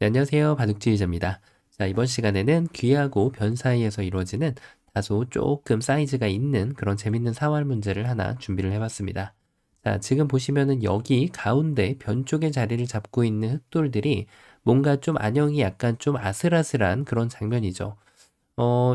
네, 안녕하세요. 바둑지휘자입니다. 자, 이번 시간에는 귀하고 변 사이에서 이루어지는 다소 조금 사이즈가 있는 그런 재밌는 사활 문제를 하나 준비를 해봤습니다. 자, 지금 보시면은 여기 가운데 변 쪽에 자리를 잡고 있는 흑돌들이 뭔가 좀 안형이 약간 좀 아슬아슬한 그런 장면이죠.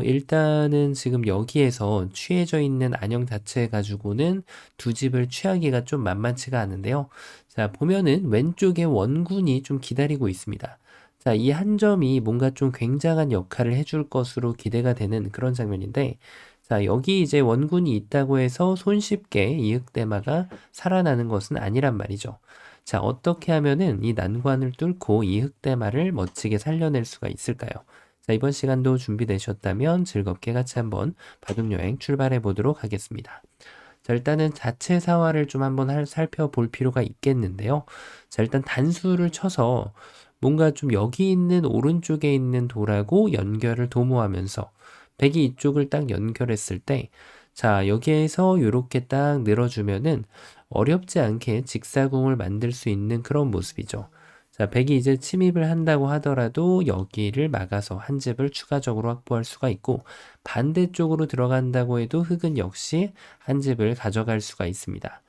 일단은 지금 여기에서 취해져 있는 안형 자체 가지고는 두 집을 취하기가 좀 만만치가 않은데요. 자, 보면은 왼쪽에 원군이 좀 기다리고 있습니다. 자, 이 한 점이 뭔가 좀 굉장한 역할을 해줄 것으로 기대가 되는 그런 장면인데, 자, 여기 이제 원군이 있다고 해서 손쉽게 이 흑대마가 살아나는 것은 아니란 말이죠. 자, 어떻게 하면은 이 난관을 뚫고 이 흑대마를 멋지게 살려낼 수가 있을까요? 자, 이번 시간도 준비되셨다면 즐겁게 같이 한번 바둑여행 출발해 보도록 하겠습니다. 자, 일단은 자체 사화를 좀 한번 살펴볼 필요가 있겠는데요. 자, 일단 단수를 쳐서 뭔가 좀 여기 있는 오른쪽에 있는 돌하고 연결을 도모하면서 백이 이쪽을 딱 연결했을 때, 자, 여기에서 이렇게 딱 늘어주면은 어렵지 않게 직사궁을 만들 수 있는 그런 모습이죠. 자, 백이 이제 침입을 한다고 하더라도 여기를 막아서 한 집을 추가적으로 확보할 수가 있고, 반대쪽으로 들어간다고 해도 흑은 역시 한 집을 가져갈 수가 있습니다.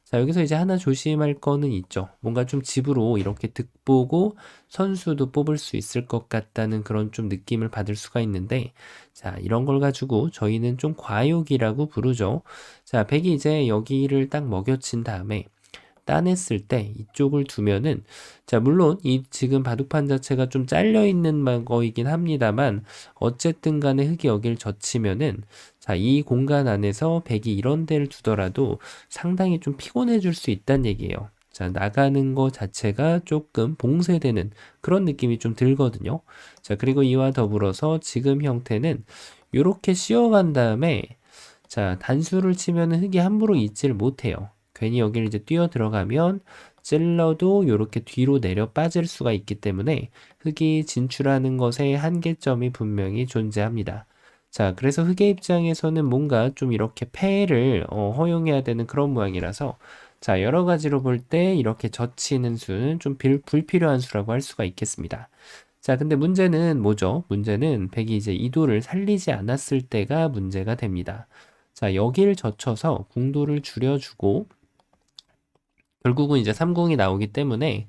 자, 여기서 이제 하나 조심할 거는 있죠. 뭔가 좀 집으로 이렇게 득보고 선수도 뽑을 수 있을 것 같다는 그런 좀 느낌을 받을 수가 있는데, 자, 이런 걸 가지고 저희는 좀 과욕이라고 부르죠. 자, 백이 이제 여기를 딱 먹여친 다음에 따냈을 때 이쪽을 두면은, 자, 물론 이 지금 바둑판 자체가 좀 잘려 있는 거이긴 합니다만 어쨌든 간에 흙이 여기를 젖히면은, 자, 이 공간 안에서 백이 이런 데를 두더라도 상당히 좀 피곤해 줄 수 있다는 얘기예요. 자, 나가는 거 자체가 조금 봉쇄되는 그런 느낌이 좀 들거든요. 자, 그리고 이와 더불어서 지금 형태는 이렇게 씌워간 다음에, 자, 단수를 치면은 흙이 함부로 있지를 못해요. 괜히 여기를 이제 뛰어 들어가면 찔러도 이렇게 뒤로 내려 빠질 수가 있기 때문에 흙이 진출하는 것에 한계점이 분명히 존재합니다. 자, 그래서 흙의 입장에서는 뭔가 좀 이렇게 패를 허용해야 되는 그런 모양이라서, 자, 여러 가지로 볼 때 이렇게 젖히는 수는 좀 불필요한 수라고 할 수가 있겠습니다. 자, 근데 문제는 뭐죠? 문제는 백이 이제 이도를 살리지 않았을 때가 문제가 됩니다. 자, 여기를 젖혀서 궁도를 줄여주고 결국은 이제 3공이 나오기 때문에,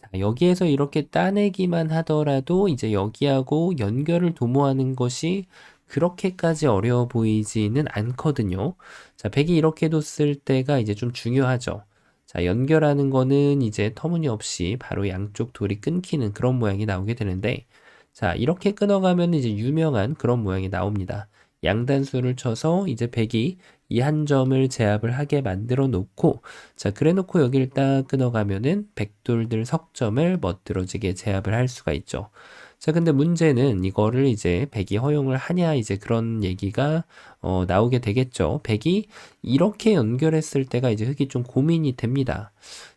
자, 여기에서 이렇게 따내기만 하더라도 이제 여기하고 연결을 도모하는 것이 그렇게까지 어려워 보이지는 않거든요. 자, 백이 이렇게 뒀을 때가 이제 좀 중요하죠. 자, 연결하는 거는 이제 터무니없이 바로 양쪽 돌이 끊기는 그런 모양이 나오게 되는데, 자, 이렇게 끊어가면 이제 유명한 그런 모양이 나옵니다. 양단수를 쳐서 이제 백이 이 한 점을 제압을 하게 만들어 놓고, 자, 그래 놓고 여기를 딱 끊어가면은 백돌들 석점을 멋들어지게 제압을 할 수가 있죠. 자, 근데 문제는 이거를 이제 백이 허용을 하냐, 이제 그런 얘기가 나오게 되겠죠. 백이 이렇게 연결했을 때가 이제 흙이 좀 고민이 됩니다.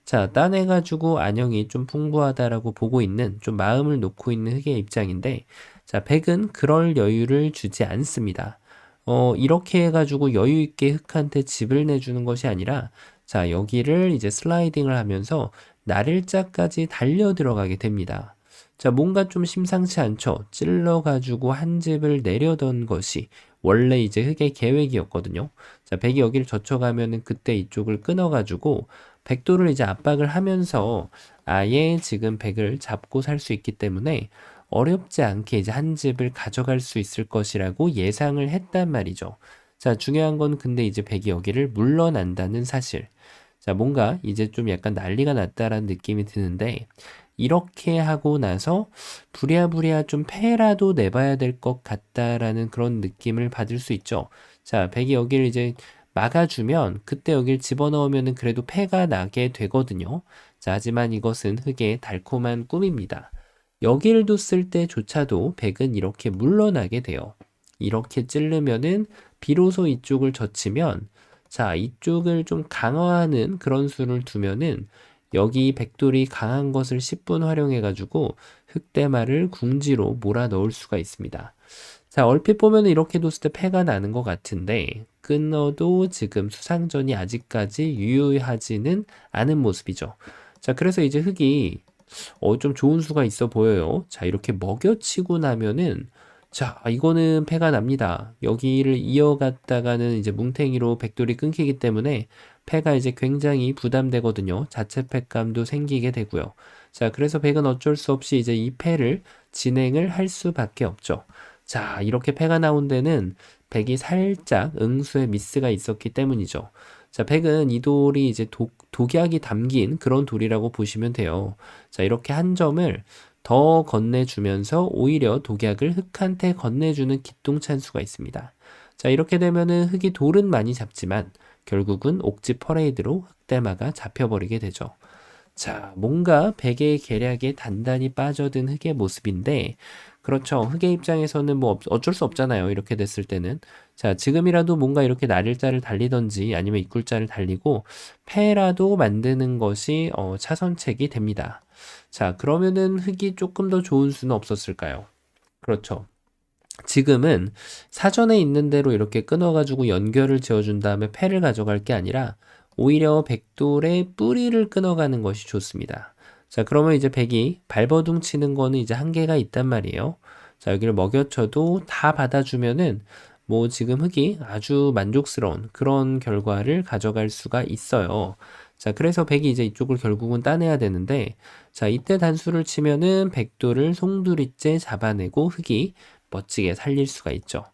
자, 따내가지고 안형이 좀 풍부하다라고 보고 있는, 좀 마음을 놓고 있는 흙의 입장인데, 자, 백은 그럴 여유를 주지 않습니다. 이렇게 해가지고 여유 있게 흙한테 집을 내주는 것이 아니라, 자, 여기를 이제 슬라이딩을 하면서 날일자까지 달려 들어가게 됩니다. 자, 뭔가 좀 심상치 않죠? 찔러가지고 한 집을 내려던 것이 원래 이제 흙의 계획이었거든요. 자, 백이 여기를 젖혀가면은 그때 이쪽을 끊어가지고 백도를 이제 압박을 하면서 아예 지금 백을 잡고 살 수 있기 때문에 어렵지 않게 이제 한 집을 가져갈 수 있을 것이라고 예상을 했단 말이죠. 자, 중요한 건 근데 이제 백이 여기를 물러난다는 사실. 자, 뭔가 이제 좀 약간 난리가 났다라는 느낌이 드는데, 이렇게 하고 나서 부랴부랴 좀 패라도 내봐야 될 것 같다라는 그런 느낌을 받을 수 있죠. 자, 백이 여기를 이제 막아주면 그때 여기를 집어넣으면은 그래도 패가 나게 되거든요. 자, 하지만 이것은 흙의 달콤한 꿈입니다. 여기를 뒀을 때조차도 백은 이렇게 물러나게 돼요. 이렇게 찌르면은 비로소 이쪽을 젖히면, 자, 이쪽을 좀 강화하는 그런 수를 두면은 여기 백돌이 강한 것을 10분 활용해가지고 흑대마를 궁지로 몰아 넣을 수가 있습니다. 자, 얼핏 보면 이렇게 뒀을 때 패가 나는 것 같은데, 끊어도 지금 수상전이 아직까지 유효하지는 않은 모습이죠. 자, 그래서 이제 흑이 좀 좋은 수가 있어 보여요. 자, 이렇게 먹여치고 나면은 자, 이거는 패가 납니다. 여기를 이어갔다가는 이제 뭉탱이로 백돌이 끊기기 때문에 패가 이제 굉장히 부담되거든요. 자체 패감도 생기게 되고요. 자, 그래서 백은 어쩔 수 없이 이제 이 패를 진행을 할 수밖에 없죠. 자, 이렇게 패가 나온 데는 백이 살짝 응수의 미스가 있었기 때문이죠. 자, 백은 이 돌이 이제 독약이 담긴 그런 돌이라고 보시면 돼요. 자, 이렇게 한 점을 더 건네주면서 오히려 독약을 흑한테 건네주는 기똥찬수가 있습니다. 자, 이렇게 되면은 흑이 돌은 많이 잡지만 결국은 옥지 퍼레이드로 흑대마가 잡혀버리게 되죠. 자, 뭔가 백의 계략에 단단히 빠져든 흑의 모습인데, 그렇죠. 흑의 입장에서는 뭐 어쩔 수 없잖아요. 이렇게 됐을 때는. 자, 지금이라도 뭔가 이렇게 날일자를 달리던지 아니면 이꿀자를 달리고 패라도 만드는 것이 차선책이 됩니다. 자, 그러면은 흑이 조금 더 좋은 수는 없었을까요? 그렇죠. 지금은 사전에 있는 대로 이렇게 끊어가지고 연결을 지어준 다음에 패를 가져갈 게 아니라 오히려 백돌의 뿌리를 끊어가는 것이 좋습니다. 자, 그러면 이제 백이 발버둥 치는 거는 이제 한계가 있단 말이에요. 자, 여기를 먹여쳐도 다 받아주면은 뭐 지금 흑이 아주 만족스러운 그런 결과를 가져갈 수가 있어요. 자, 그래서 백이 이제 이쪽을 결국은 따내야 되는데, 자, 이때 단수를 치면은 백돌을 송두리째 잡아내고 흑이 멋지게 살릴 수가 있죠.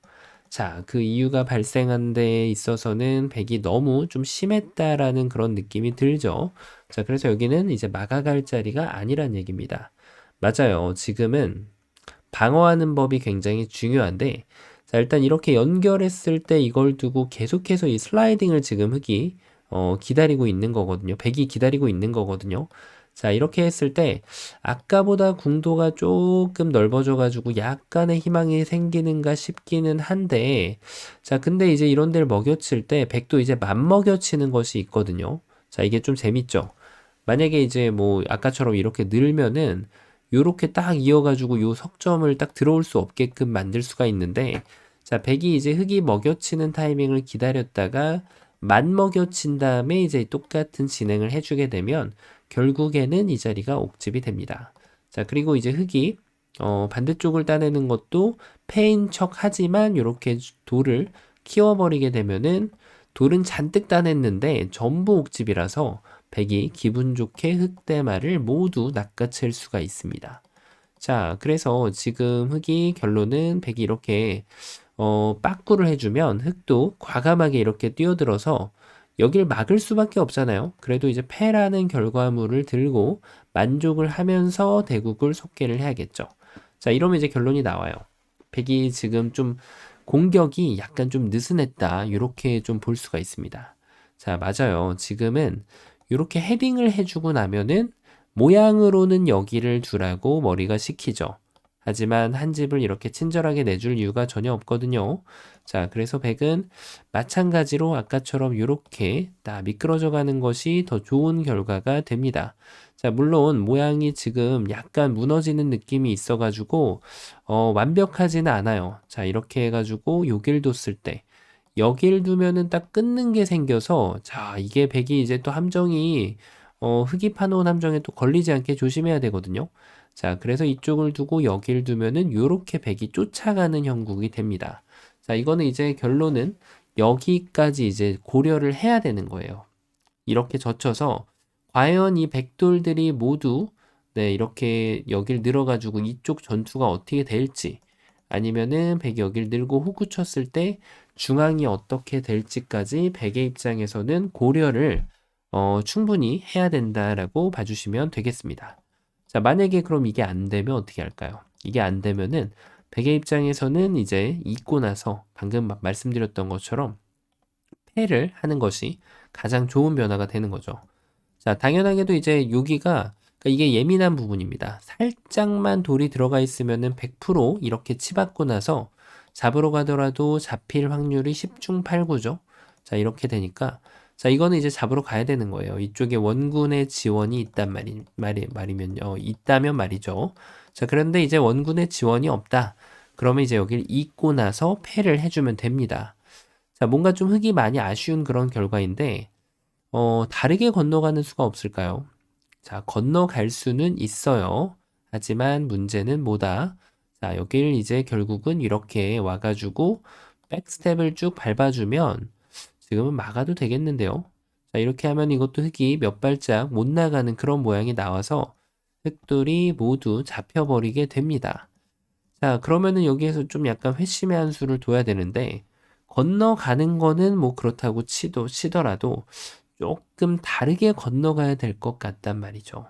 자, 그 이유가 발생한 데 있어서는 백이 너무 좀 심했다라는 그런 느낌이 들죠. 자, 그래서 여기는 이제 막아갈 자리가 아니란 얘기입니다. 맞아요. 지금은 방어하는 법이 굉장히 중요한데, 자, 일단 이렇게 연결했을 때 이걸 두고 계속해서 이 슬라이딩을 지금 흑이 기다리고 있는 거거든요. 백이 기다리고 있는 거거든요. 자, 이렇게 했을 때 아까보다 궁도가 조금 넓어져 가지고 약간의 희망이 생기는가 싶기는 한데, 자, 근데 이제 이런 데를 먹여칠 때 백도 이제 맘먹여치는 것이 있거든요. 자, 이게 좀 재밌죠. 만약에 이제 뭐 아까처럼 이렇게 늘면은 요렇게 딱 이어가지고 요 석점을 딱 들어올 수 없게끔 만들 수가 있는데, 자, 백이 이제 흑이 먹여치는 타이밍을 기다렸다가 만 먹여친 다음에 이제 똑같은 진행을 해주게 되면 결국에는 이 자리가 옥집이 됩니다. 자, 그리고 이제 흑이 반대쪽을 따내는 것도 패인 척 하지만 이렇게 돌을 키워버리게 되면은 돌은 잔뜩 따냈는데 전부 옥집이라서 백이 기분 좋게 흑대마를 모두 낚아챌 수가 있습니다. 자, 그래서 지금 흑이 결론은 백이 이렇게 빠꾸를 해주면 흑도 과감하게 이렇게 뛰어들어서 여길 막을 수밖에 없잖아요. 그래도 이제 패라는 결과물을 들고 만족을 하면서 대국을 속개를 해야겠죠. 자, 이러면 이제 결론이 나와요. 백이 지금 좀 공격이 약간 좀 느슨했다. 이렇게 좀 볼 수가 있습니다. 자, 맞아요. 지금은 이렇게 헤딩을 해주고 나면은 모양으로는 여기를 두라고 머리가 시키죠. 하지만 한 집을 이렇게 친절하게 내줄 이유가 전혀 없거든요. 자, 그래서 백은 마찬가지로 아까처럼 이렇게 다 미끄러져 가는 것이 더 좋은 결과가 됩니다. 자, 물론 모양이 지금 약간 무너지는 느낌이 있어가지고 완벽하지는 않아요. 자, 이렇게 해가지고 여길 뒀을 때 여길 두면은 딱 끊는 게 생겨서 자, 이게 백이 이제 또 함정이 흑이 파놓은 함정에 또 걸리지 않게 조심해야 되거든요. 자, 그래서 이쪽을 두고 여길 두면은 요렇게 백이 쫓아가는 형국이 됩니다. 자, 이거는 이제 결론은 여기까지 이제 고려를 해야 되는 거예요. 이렇게 젖혀서 과연 이 백돌들이 모두 네, 이렇게 여길 늘어가지고 이쪽 전투가 어떻게 될지 아니면은 백이 여길 늘고 호구 쳤을 때 중앙이 어떻게 될지까지 백의 입장에서는 고려를 충분히 해야 된다라고 봐주시면 되겠습니다. 자, 만약에 그럼 이게 안 되면 어떻게 할까요? 이게 안 되면은 백의 입장에서는 이제 잊고 나서 방금 말씀드렸던 것처럼 패를 하는 것이 가장 좋은 변화가 되는 거죠. 자, 당연하게도 이제 여기가 그러니까 이게 예민한 부분입니다. 살짝만 돌이 들어가 있으면은 100% 이렇게 치받고 나서 잡으러 가더라도 잡힐 확률이 10중 8구죠. 자, 이렇게 되니까 자, 이거는 이제 잡으러 가야 되는 거예요. 이쪽에 원군의 지원이 말이면요. 있다면 말이죠. 자, 그런데 이제 원군의 지원이 없다. 그러면 이제 여기를 잇고 나서 패를 해주면 됩니다. 자, 뭔가 좀 흑이 많이 아쉬운 그런 결과인데, 다르게 건너가는 수가 없을까요? 자, 건너갈 수는 있어요. 하지만 문제는 뭐다? 자, 여길 이제 결국은 이렇게 와가지고 백스텝을 쭉 밟아주면 지금은 막아도 되겠는데요. 자, 이렇게 하면 이것도 흙이 몇 발짝 못 나가는 그런 모양이 나와서 흙돌이 모두 잡혀버리게 됩니다. 자, 그러면은 여기에서 좀 약간 회심의 한 수를 둬야 되는데, 건너가는 거는 뭐 그렇다고 치더라도 조금 다르게 건너가야 될 것 같단 말이죠.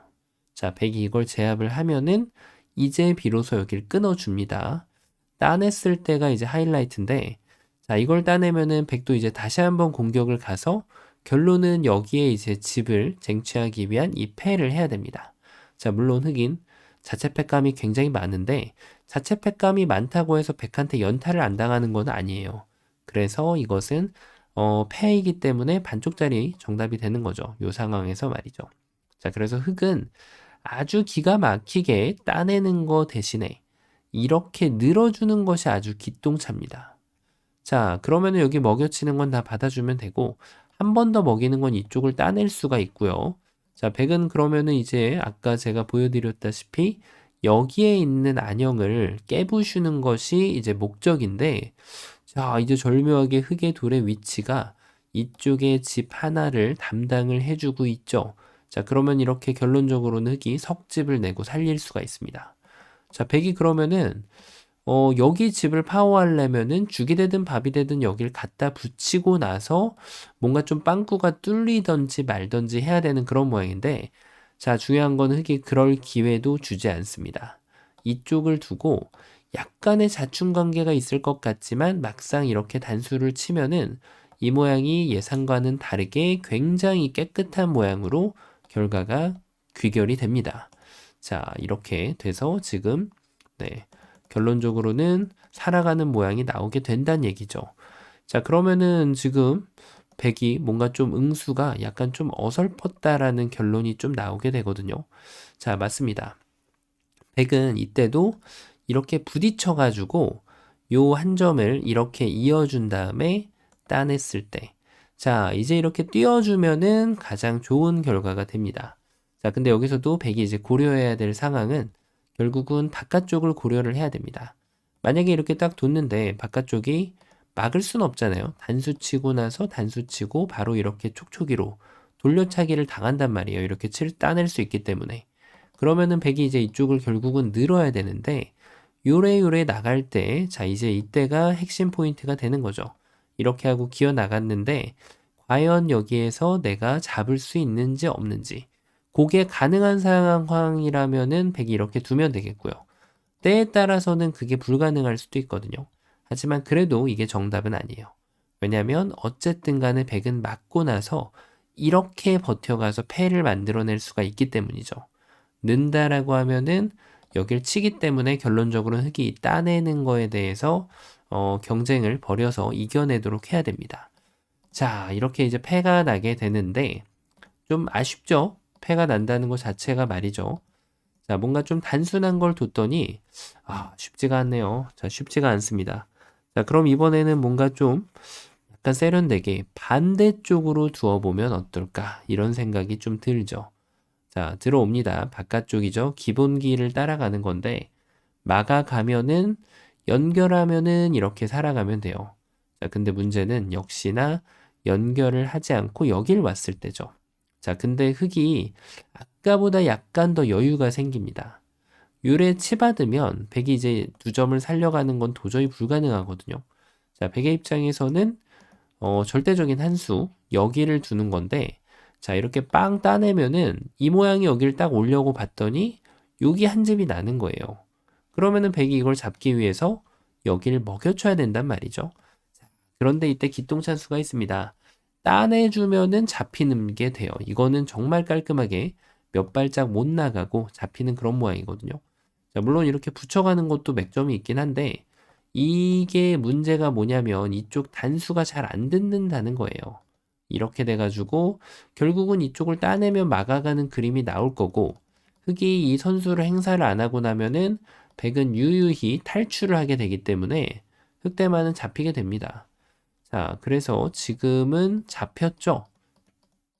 자, 백이 이걸 제압을 하면은 이제 비로소 여기를 끊어줍니다. 따냈을 때가 이제 하이라이트인데, 자, 이걸 따내면은 백도 이제 다시 한번 공격을 가서 결론은 여기에 이제 집을 쟁취하기 위한 이 패를 해야 됩니다. 자, 물론 흑인 자체 패감이 굉장히 많은데 자체 패감이 많다고 해서 백한테 연타를 안 당하는 건 아니에요. 그래서 이것은 패이기 때문에 반쪽짜리 정답이 되는 거죠. 이 상황에서 말이죠. 자, 그래서 흑은 아주 기가 막히게 따내는 거 대신에 이렇게 늘어주는 것이 아주 기똥차입니다. 자, 그러면 여기 먹여치는 건 다 받아주면 되고 한 번 더 먹이는 건 이쪽을 따낼 수가 있고요. 자, 백은 그러면은 이제 아까 제가 보여드렸다시피 여기에 있는 안형을 깨부수는 것이 이제 목적인데, 자, 이제 절묘하게 흙의 돌의 위치가 이쪽에 집 하나를 담당을 해주고 있죠. 자, 그러면 이렇게 결론적으로는 흙이 석집을 내고 살릴 수가 있습니다. 자, 백이 그러면은 여기 집을 파워하려면은 죽이 되든 밥이 되든 여길 갖다 붙이고 나서 뭔가 좀 빵꾸가 뚫리던지 말던지 해야 되는 그런 모양인데, 자, 중요한 건 흙이 그럴 기회도 주지 않습니다. 이쪽을 두고 약간의 자충 관계가 있을 것 같지만 막상 이렇게 단수를 치면은 이 모양이 예상과는 다르게 굉장히 깨끗한 모양으로 결과가 귀결이 됩니다. 자, 이렇게 돼서 지금 네. 결론적으로는 살아가는 모양이 나오게 된다는 얘기죠. 자, 그러면은 지금 백이 뭔가 좀 응수가 약간 좀 어설펐다라는 결론이 좀 나오게 되거든요. 자, 맞습니다. 백은 이때도 이렇게 부딪혀가지고 요 한 점을 이렇게 이어준 다음에 따냈을 때, 자, 이제 이렇게 띄워주면은 가장 좋은 결과가 됩니다. 자, 근데 여기서도 백이 이제 고려해야 될 상황은 결국은 바깥쪽을 고려를 해야 됩니다. 만약에 이렇게 딱 뒀는데 바깥쪽이 막을 순 없잖아요. 단수 치고 나서 단수 치고 바로 이렇게 촉촉이로 돌려차기를 당한단 말이에요. 이렇게 따낼 수 있기 때문에. 그러면은 백이 이제 이쪽을 결국은 늘어야 되는데 요래요래 나갈 때, 자, 이제 이때가 핵심 포인트가 되는 거죠. 이렇게 하고 기어 나갔는데 과연 여기에서 내가 잡을 수 있는지 없는지, 그게 가능한 상황이라면은 백이 이렇게 두면 되겠고요. 때에 따라서는 그게 불가능할 수도 있거든요. 하지만 그래도 이게 정답은 아니에요. 왜냐하면 어쨌든 간에 백은 맞고 나서 이렇게 버텨가서 패를 만들어낼 수가 있기 때문이죠. 는다라고 하면은 여길 치기 때문에 결론적으로는 흙이 따내는 거에 대해서 경쟁을 벌여서 이겨내도록 해야 됩니다. 자, 이렇게 이제 패가 나게 되는데 좀 아쉽죠? 패가 난다는 것 자체가 말이죠. 자, 뭔가 좀 단순한 걸 뒀더니 쉽지가 않네요. 자, 쉽지가 않습니다. 자, 그럼 이번에는 뭔가 좀 약간 세련되게 반대쪽으로 두어보면 어떨까? 이런 생각이 좀 들죠. 자, 들어옵니다. 바깥쪽이죠. 기본기를 따라가는 건데 막아가면은 연결하면은 이렇게 살아가면 돼요. 자, 근데 문제는 역시나 연결을 하지 않고 여길 왔을 때죠. 자, 근데 흙이 아까보다 약간 더 여유가 생깁니다. 요래 치받으면 백이 이제 두 점을 살려가는 건 도저히 불가능하거든요. 자, 백의 입장에서는 절대적인 한 수, 여기를 두는 건데, 자, 이렇게 빵 따내면은 이 모양이 여기를 딱 오려고 봤더니 여기 한 집이 나는 거예요. 그러면은 백이 이걸 잡기 위해서 여기를 먹여줘야 된단 말이죠. 그런데 이때 기똥찬수가 있습니다. 따내주면은 잡히는 게 돼요. 이거는 정말 깔끔하게 몇 발짝 못 나가고 잡히는 그런 모양이거든요. 자, 물론 이렇게 붙여가는 것도 맥점이 있긴 한데 이게 문제가 뭐냐면 이쪽 단수가 잘 안 듣는다는 거예요. 이렇게 돼가지고 결국은 이쪽을 따내면 막아가는 그림이 나올 거고 흑이 이 선수를 행사를 안 하고 나면은 백은 유유히 탈출을 하게 되기 때문에 흑대만은 잡히게 됩니다. 자, 그래서 지금은 잡혔죠.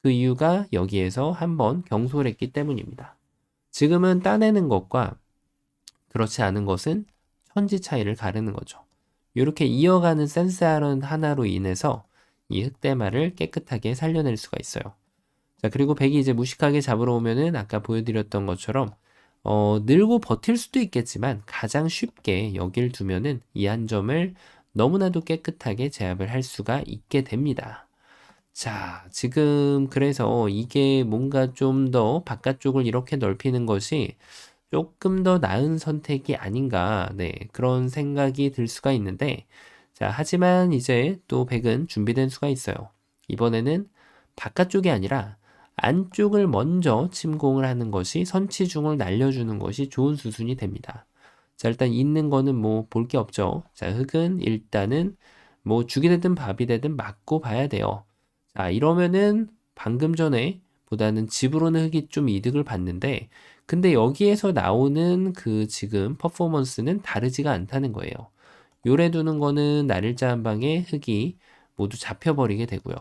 그 이유가 여기에서 한번 경솔했기 때문입니다. 지금은 따내는 것과 그렇지 않은 것은 천지 차이를 가르는 거죠. 이렇게 이어가는 센스 하나로 인해서 이 흑대마를 깨끗하게 살려낼 수가 있어요. 자, 그리고 백이 이제 무식하게 잡으러 오면은 아까 보여드렸던 것처럼 늘고 버틸 수도 있겠지만 가장 쉽게 여길 두면은 이 한 점을 너무나도 깨끗하게 제압을 할 수가 있게 됩니다. 자, 지금 그래서 이게 뭔가 좀 더 바깥쪽을 이렇게 넓히는 것이 조금 더 나은 선택이 아닌가, 네, 그런 생각이 들 수가 있는데, 자, 하지만 이제 또 백은 준비된 수가 있어요. 이번에는 바깥쪽이 아니라 안쪽을 먼저 침공을 하는 것이 선치중을 날려주는 것이 좋은 수순이 됩니다. 자, 일단 있는 거는 뭐 볼 게 없죠. 자, 흑은 일단은 뭐 죽이 되든 밥이 되든 맞고 봐야 돼요. 자, 이러면은 방금 전에 보다는 집으로는 흑이 좀 이득을 봤는데, 근데 여기에서 나오는 그 지금 퍼포먼스는 다르지가 않다는 거예요. 요래 두는 거는 날일자 한 방에 흑이 모두 잡혀버리게 되고요.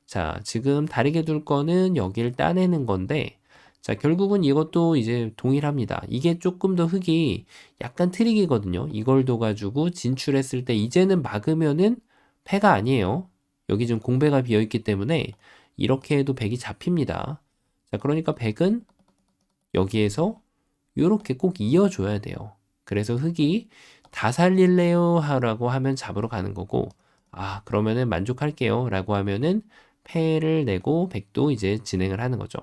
자, 지금 다르게 둘 거는 여기를 따내는 건데, 자, 결국은 이것도 이제 동일합니다. 이게 조금 더 흑이 약간 트릭이거든요. 이걸 둬가지고 진출했을 때 이제는 막으면은 패가 아니에요. 여기 지금 공배가 비어있기 때문에 이렇게 해도 백이 잡힙니다. 자, 그러니까 백은 여기에서 이렇게 꼭 이어줘야 돼요. 그래서 흑이 다 살릴래요? 하라고 하면 잡으러 가는 거고, 아, 그러면은 만족할게요. 라고 하면은 패를 내고 백도 이제 진행을 하는 거죠.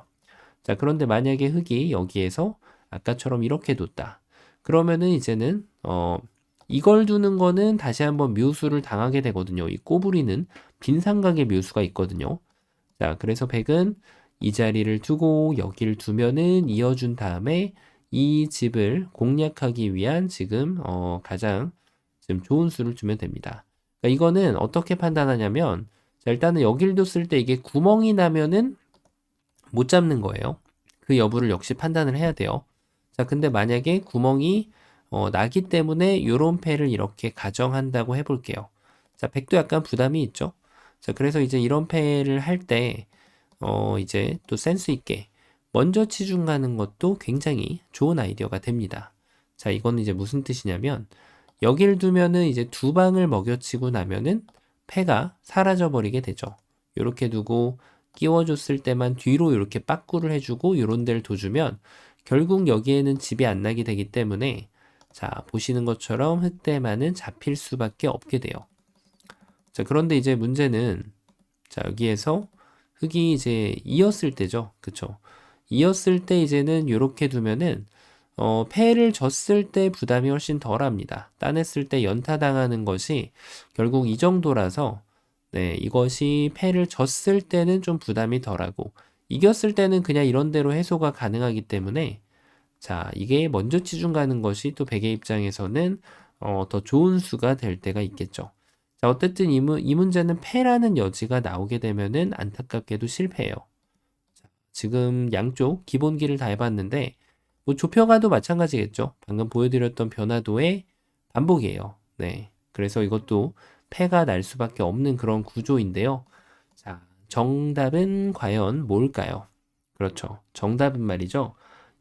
자, 그런데 만약에 흑이 여기에서 아까처럼 이렇게 뒀다. 그러면은 이제는, 이걸 두는 거는 다시 한번 묘수를 당하게 되거든요. 이 꼬부리는 빈삼각의 묘수가 있거든요. 자, 그래서 백은 이 자리를 두고 여기를 두면은 이어준 다음에 이 집을 공략하기 위한 지금 가장 지금 좋은 수를 주면 됩니다. 그러니까 이거는 어떻게 판단하냐면, 자, 일단은 여기를 뒀을 때 이게 구멍이 나면은 못 잡는 거예요. 그 여부를 역시 판단을 해야 돼요. 자, 근데 만약에 구멍이 나기 때문에 요런 패를 이렇게 가정한다고 해볼게요. 자, 백도 약간 부담이 있죠. 자, 그래서 이제 이런 패를 할 때, 이제 또 센스 있게 먼저 치중 가는 것도 굉장히 좋은 아이디어가 됩니다. 자, 이거는 이제 무슨 뜻이냐면, 여기를 두면은 이제 두 방을 먹여치고 나면은 패가 사라져 버리게 되죠. 요렇게 두고 끼워줬을 때만 뒤로 이렇게 빠꾸를 해주고 요런 데를 둬주면 결국 여기에는 집이 안 나게 되기 때문에, 자, 보시는 것처럼 흑대만은 잡힐 수밖에 없게 돼요. 자, 그런데 이제 문제는, 자, 여기에서 흑이 이제 이었을 때죠. 그쵸? 이었을 때 이제는 요렇게 두면은 패를 졌을 때 부담이 훨씬 덜 합니다. 따냈을 때 연타당하는 것이 결국 이 정도라서, 네, 이것이 패를 졌을 때는 좀 부담이 덜하고, 이겼을 때는 그냥 이런 대로 해소가 가능하기 때문에, 자, 이게 먼저 치중 가는 것이 또 백의 입장에서는 더 좋은 수가 될 때가 있겠죠. 자, 어쨌든 이 문제는 패라는 여지가 나오게 되면은 안타깝게도 실패해요. 자, 지금 양쪽 기본기를 다 해봤는데, 뭐 좁혀가도 마찬가지겠죠. 방금 보여드렸던 변화도의 반복이에요. 네. 그래서 이것도 패가 날 수밖에 없는 그런 구조인데요. 자, 정답은 과연 뭘까요? 그렇죠. 정답은 말이죠.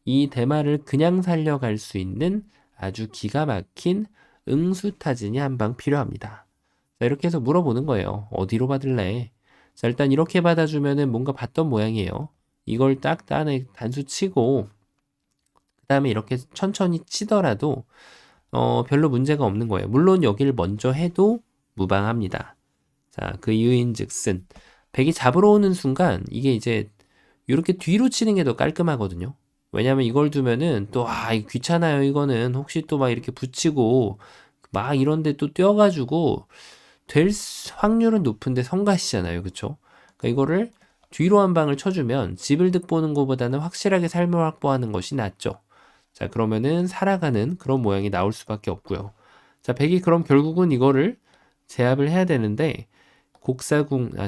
이 대마를 그냥 살려갈 수 있는 아주 기가 막힌 응수타진이 한 방 필요합니다. 자, 이렇게 해서 물어보는 거예요. 어디로 받을래? 자, 일단 이렇게 받아주면은 뭔가 봤던 모양이에요. 이걸 딱 단수 치고, 그 다음에 이렇게 천천히 치더라도 별로 문제가 없는 거예요. 물론 여기를 먼저 해도 무방합니다. 자, 그 이유인즉슨 백이 잡으러 오는 순간 이게 이제 이렇게 뒤로 치는 게 더 깔끔하거든요. 왜냐면 이걸 두면은 또 이거 귀찮아요. 이거는 혹시 또 막 이렇게 붙이고 막 이런데 또 뛰어가지고 될 확률은 높은데 성가시잖아요. 그쵸? 그러니까 이거를 뒤로 한 방을 쳐주면 집을 득보는 것보다는 확실하게 삶을 확보하는 것이 낫죠. 자, 그러면은 살아가는 그런 모양이 나올 수밖에 없고요. 자, 백이 그럼 결국은 이거를 제압을 해야 되는데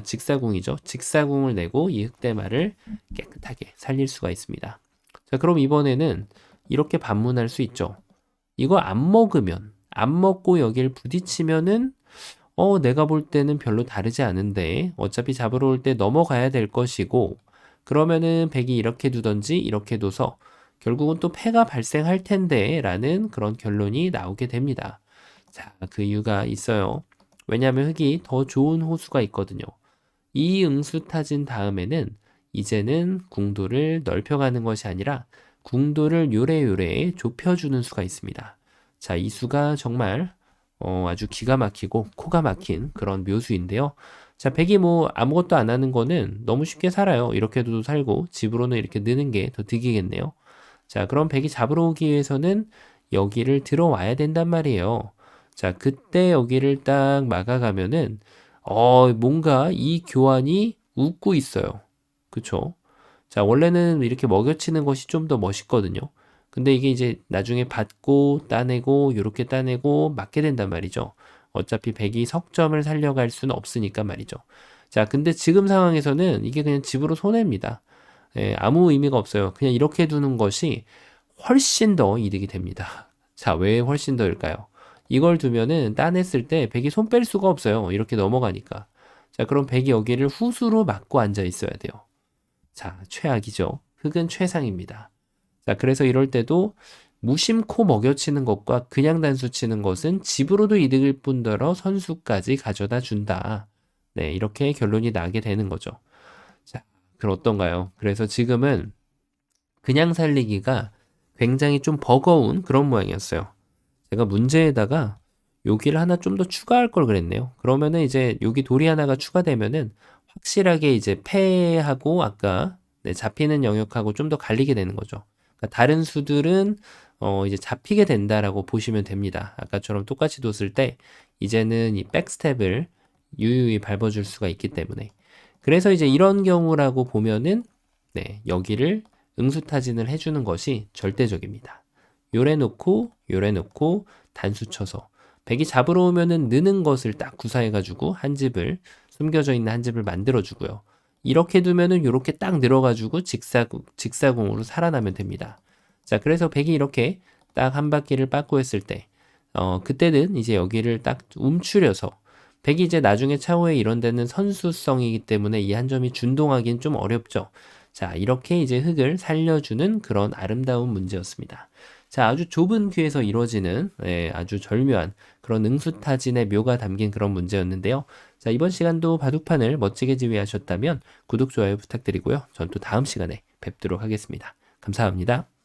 직사궁이죠. 직사궁을 내고 이 흑대마를 깨끗하게 살릴 수가 있습니다. 자, 그럼 이번에는 이렇게 반문할 수 있죠. 이거 안 먹으면, 안 먹고 여길 부딪히면은 내가 볼 때는 별로 다르지 않은데 어차피 잡으러 올 때 넘어가야 될 것이고, 그러면은 백이 이렇게 두던지 이렇게 둬서 결국은 또 패가 발생할 텐데 라는 그런 결론이 나오게 됩니다. 자, 그 이유가 있어요. 왜냐하면 흑이 더 좋은 호수가 있거든요. 이 응수 타진 다음에는 이제는 궁도를 넓혀가는 것이 아니라 궁도를 요래요래 좁혀주는 수가 있습니다. 자, 이 수가 정말 아주 기가 막히고 코가 막힌 그런 묘수인데요. 자, 백이 뭐 아무것도 안 하는 거는 너무 쉽게 살아요. 이렇게도 살고 집으로는 이렇게 느는 게 더 득이겠네요. 자, 그럼 백이 잡으러 오기 위해서는 여기를 들어와야 된단 말이에요. 자, 그때 여기를 딱 막아가면은 뭔가 이 교환이 웃고 있어요. 그쵸? 자, 원래는 이렇게 먹여치는 것이 좀 더 멋있거든요. 근데 이게 이제 나중에 받고 따내고 요렇게 따내고 맞게 된단 말이죠. 어차피 백이 석점을 살려갈 수는 없으니까 말이죠. 자, 근데 지금 상황에서는 이게 그냥 집으로 손해입니다. 예, 아무 의미가 없어요. 그냥 이렇게 두는 것이 훨씬 더 이득이 됩니다. 자, 왜 훨씬 더일까요? 이걸 두면은 따냈을 때 백이 손 뺄 수가 없어요. 이렇게 넘어가니까. 자, 그럼 백이 여기를 후수로 막고 앉아 있어야 돼요. 자, 최악이죠. 흑은 최상입니다. 자, 그래서 이럴 때도 무심코 먹여치는 것과 그냥 단수 치는 것은 집으로도 이득일 뿐더러 선수까지 가져다 준다. 네, 이렇게 결론이 나게 되는 거죠. 자, 그럼 어떤가요? 그래서 지금은 그냥 살리기가 굉장히 좀 버거운 그런 모양이었어요. 제가 문제에다가 여기를 하나 좀 더 추가할 걸 그랬네요. 그러면은 이제 여기 돌이 하나가 추가되면은 확실하게 이제 패하고 아까 네, 잡히는 영역하고 좀 더 갈리게 되는 거죠. 그러니까 다른 수들은 이제 잡히게 된다라고 보시면 됩니다. 아까처럼 똑같이 뒀을 때 이제는 이 백스텝을 유유히 밟아줄 수가 있기 때문에. 그래서 이제 이런 경우라고 보면은 네, 여기를 응수타진을 해주는 것이 절대적입니다. 요래 놓고 단수 쳐서 백이 잡으러 오면은 느는 것을 딱 구사해가지고 한 집을 숨겨져 있는 한 집을 만들어주고요. 이렇게 두면은 요렇게 딱 늘어가지고 직사공으로 살아나면 됩니다. 자, 그래서 백이 이렇게 딱 한 바퀴를 빠꾸 했을 때, 그때는 이제 여기를 딱 움츠려서 백이 이제 나중에 차후에 이런 데는 선수성이기 때문에 이 한 점이 준동하기는 좀 어렵죠. 자, 이렇게 이제 흙을 살려주는 그런 아름다운 문제였습니다. 자, 아주 좁은 귀에서 이루어지는 아주 절묘한 그런 응수타진의 묘가 담긴 그런 문제였는데요. 자, 이번 시간도 바둑판을 멋지게 지휘하셨다면 구독, 좋아요 부탁드리고요. 전 또 다음 시간에 뵙도록 하겠습니다. 감사합니다.